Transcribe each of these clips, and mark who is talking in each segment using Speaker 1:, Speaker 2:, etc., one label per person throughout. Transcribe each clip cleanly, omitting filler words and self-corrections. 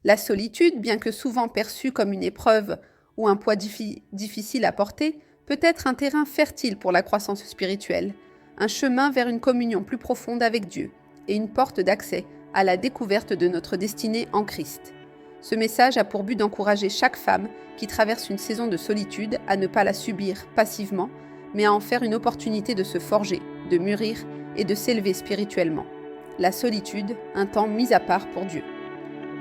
Speaker 1: La solitude, bien que souvent perçue comme une épreuve ou un poids difficile à porter, peut être un terrain fertile pour la croissance spirituelle, un chemin vers une communion plus profonde avec Dieu et une porte d'accès à la découverte de notre destinée en Christ. Ce message a pour but d'encourager chaque femme qui traverse une saison de solitude à ne pas la subir passivement, mais à en faire une opportunité de se forger, de mûrir et de s'élever spirituellement. La solitude, un temps mis à part pour Dieu.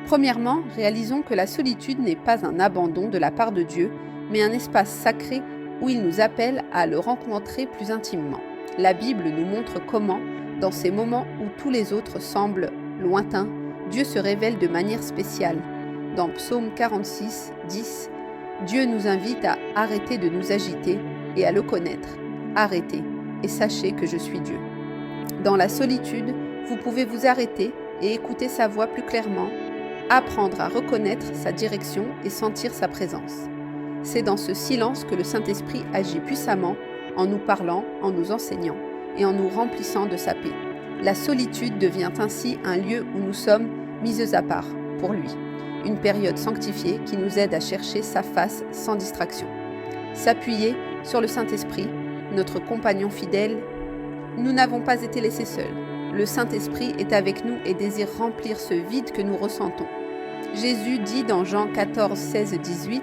Speaker 1: Premièrement, réalisons que la solitude n'est pas un abandon de la part de Dieu, mais un espace sacré où il nous appelle à le rencontrer plus intimement. La Bible nous montre comment, dans ces moments où tous les autres semblent lointains, Dieu se révèle de manière spéciale. Dans Psaume 46, 10, Dieu nous invite à arrêter de nous agiter et à le connaître. Arrêtez et sachez que je suis Dieu. Dans la solitude, vous pouvez vous arrêter et écouter sa voix plus clairement, apprendre à reconnaître sa direction et sentir sa présence. C'est dans ce silence que le Saint-Esprit agit puissamment en nous parlant, en nous enseignant et en nous remplissant de sa paix. La solitude devient ainsi un lieu où nous sommes mises à part pour lui, une période sanctifiée qui nous aide à chercher sa face sans distraction. S'appuyer sur le Saint-Esprit, notre compagnon fidèle. Nous n'avons pas été laissés seuls. Le Saint-Esprit est avec nous et désire remplir ce vide que nous ressentons. Jésus dit dans Jean 14, 16, 18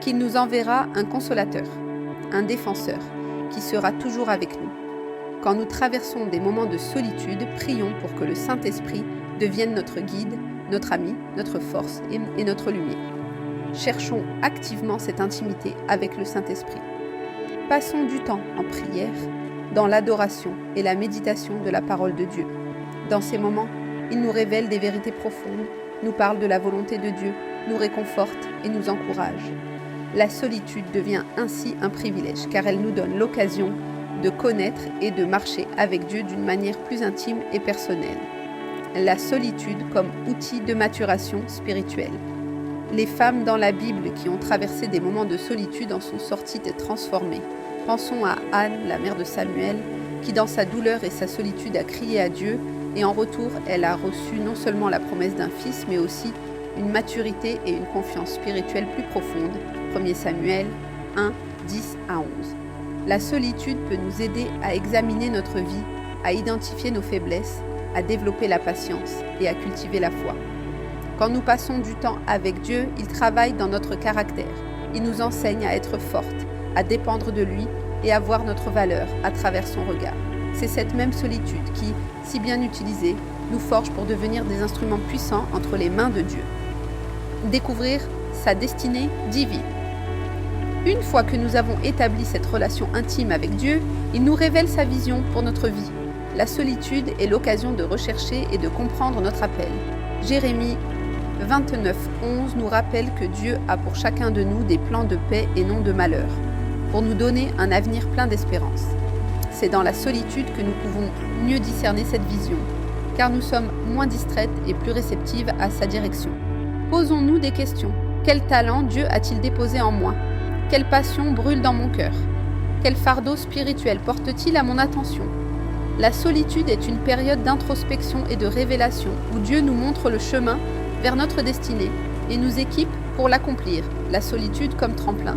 Speaker 1: qu'il nous enverra un consolateur, un défenseur, qui sera toujours avec nous. Quand nous traversons des moments de solitude, prions pour que le Saint-Esprit devienne notre guide, notre ami, notre force et notre lumière. Cherchons activement cette intimité avec le Saint-Esprit. Passons du temps en prière, dans l'adoration et la méditation de la parole de Dieu. Dans ces moments, il nous révèle des vérités profondes, nous parle de la volonté de Dieu, nous réconforte et nous encourage. La solitude devient ainsi un privilège car elle nous donne l'occasion de connaître et de marcher avec Dieu d'une manière plus intime et personnelle. La solitude comme outil de maturation spirituelle. Les femmes dans la Bible qui ont traversé des moments de solitude en sont sorties et transformées. Pensons à Anne, la mère de Samuel, qui dans sa douleur et sa solitude a crié à Dieu et en retour, elle a reçu non seulement la promesse d'un fils, mais aussi une maturité et une confiance spirituelle plus profonde. 1 Samuel 1, 10 à 11. La solitude peut nous aider à examiner notre vie, à identifier nos faiblesses, à développer la patience et à cultiver la foi. Quand nous passons du temps avec Dieu, il travaille dans notre caractère. Il nous enseigne à être forte, à dépendre de lui et à voir notre valeur à travers son regard. C'est cette même solitude qui, si bien utilisée, nous forge pour devenir des instruments puissants entre les mains de Dieu. Découvrir sa destinée divine. Une fois que nous avons établi cette relation intime avec Dieu, il nous révèle sa vision pour notre vie. La solitude est l'occasion de rechercher et de comprendre notre appel. Jérémie 29, 11 nous rappelle que Dieu a pour chacun de nous des plans de paix et non de malheur, pour nous donner un avenir plein d'espérance. C'est dans la solitude que nous pouvons mieux discerner cette vision, car nous sommes moins distraites et plus réceptives à sa direction. Posons-nous des questions. Quel talent Dieu a-t-il déposé en moi ? Quelle passion brûle dans mon cœur ? Quel fardeau spirituel porte-t-il à mon attention ? La solitude est une période d'introspection et de révélation où Dieu nous montre le chemin vers notre destinée et nous équipe pour l'accomplir. La solitude comme tremplin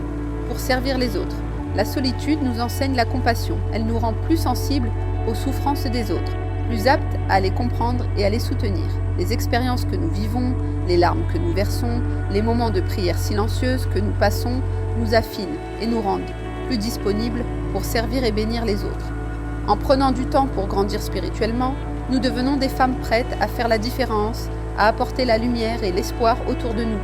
Speaker 1: pour servir les autres. La solitude nous enseigne la compassion. Elle nous rend plus sensibles aux souffrances des autres, plus aptes à les comprendre et à les soutenir. Les expériences que nous vivons, les larmes que nous versons, les moments de prière silencieuse que nous passons nous affinent et nous rendent plus disponibles pour servir et bénir les autres. En prenant du temps pour grandir spirituellement, nous devenons des femmes prêtes à faire la différence, à apporter la lumière et l'espoir autour de nous.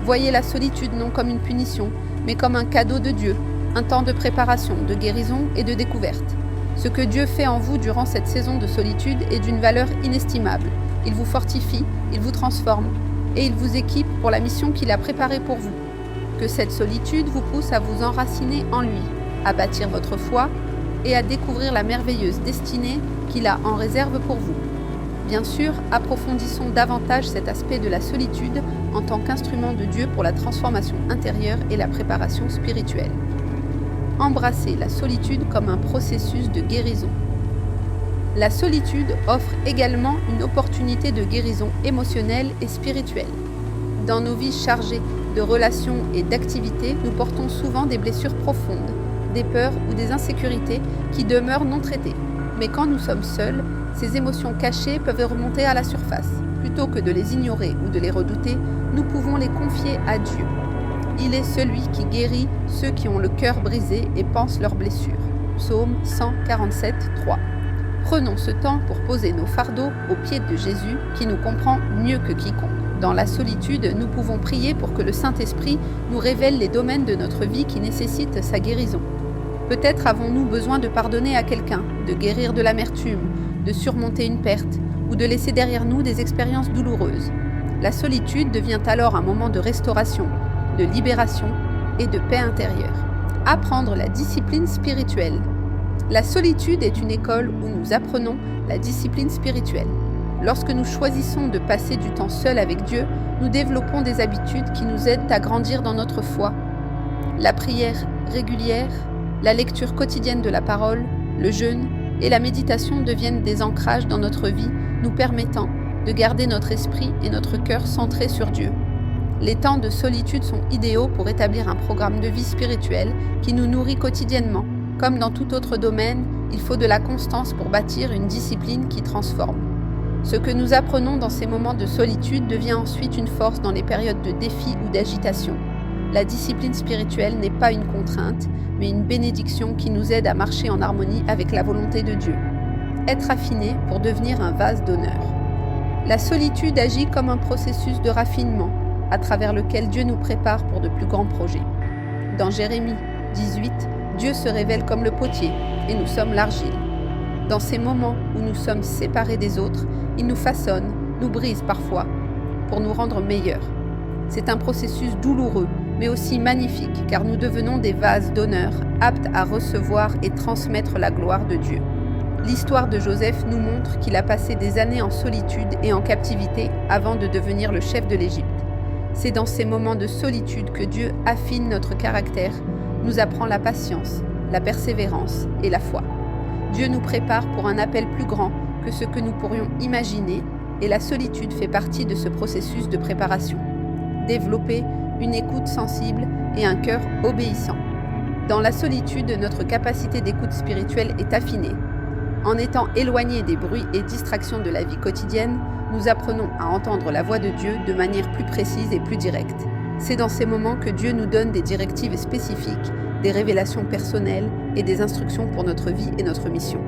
Speaker 1: Voyez la solitude non comme une punition, mais comme un cadeau de Dieu, un temps de préparation, de guérison et de découverte. Ce que Dieu fait en vous durant cette saison de solitude est d'une valeur inestimable. Il vous fortifie, il vous transforme et il vous équipe pour la mission qu'il a préparée pour vous. Que cette solitude vous pousse à vous enraciner en lui, à bâtir votre foi et à découvrir la merveilleuse destinée qu'il a en réserve pour vous. Bien sûr, approfondissons davantage cet aspect de la solitude en tant qu'instrument de Dieu pour la transformation intérieure et la préparation spirituelle. Embrassez la solitude comme un processus de guérison. La solitude offre également une opportunité de guérison émotionnelle et spirituelle. Dans nos vies chargées de relations et d'activités, nous portons souvent des blessures profondes, des peurs ou des insécurités qui demeurent non traitées. Mais quand nous sommes seuls, ces émotions cachées peuvent remonter à la surface. Plutôt que de les ignorer ou de les redouter, nous pouvons les confier à Dieu. Il est celui qui guérit ceux qui ont le cœur brisé et pansent leurs blessures. Psaume 147, 3. Prenons ce temps pour poser nos fardeaux aux pieds de Jésus qui nous comprend mieux que quiconque. Dans la solitude, nous pouvons prier pour que le Saint-Esprit nous révèle les domaines de notre vie qui nécessitent sa guérison. Peut-être avons-nous besoin de pardonner à quelqu'un, de guérir de l'amertume, de surmonter une perte ou de laisser derrière nous des expériences douloureuses. La solitude devient alors un moment de restauration, de libération et de paix intérieure. Apprendre la discipline spirituelle. La solitude est une école où nous apprenons la discipline spirituelle. Lorsque nous choisissons de passer du temps seul avec Dieu, nous développons des habitudes qui nous aident à grandir dans notre foi. La prière régulière, la lecture quotidienne de la parole, le jeûne et la méditation deviennent des ancrages dans notre vie, nous permettant de garder notre esprit et notre cœur centrés sur Dieu. Les temps de solitude sont idéaux pour établir un programme de vie spirituelle qui nous nourrit quotidiennement. Comme dans tout autre domaine, il faut de la constance pour bâtir une discipline qui transforme. Ce que nous apprenons dans ces moments de solitude devient ensuite une force dans les périodes de défi ou d'agitation. La discipline spirituelle n'est pas une contrainte, mais une bénédiction qui nous aide à marcher en harmonie avec la volonté de Dieu. Être affiné pour devenir un vase d'honneur. La solitude agit comme un processus de raffinement, à travers lequel Dieu nous prépare pour de plus grands projets. Dans Jérémie 18, Dieu se révèle comme le potier, et nous sommes l'argile. Dans ces moments où nous sommes séparés des autres, il nous façonne, nous brise parfois, pour nous rendre meilleurs. C'est un processus douloureux, mais aussi magnifique, car nous devenons des vases d'honneur, aptes à recevoir et transmettre la gloire de Dieu. L'histoire de Joseph nous montre qu'il a passé des années en solitude et en captivité avant de devenir le chef de l'Égypte. C'est dans ces moments de solitude que Dieu affine notre caractère, nous apprend la patience, la persévérance et la foi. Dieu nous prépare pour un appel plus grand que ce que nous pourrions imaginer, et la solitude fait partie de ce processus de préparation. Développer une écoute sensible et un cœur obéissant. Dans la solitude, notre capacité d'écoute spirituelle est affinée. En étant éloignés des bruits et distractions de la vie quotidienne, nous apprenons à entendre la voix de Dieu de manière plus précise et plus directe. C'est dans ces moments que Dieu nous donne des directives spécifiques, des révélations personnelles et des instructions pour notre vie et notre mission.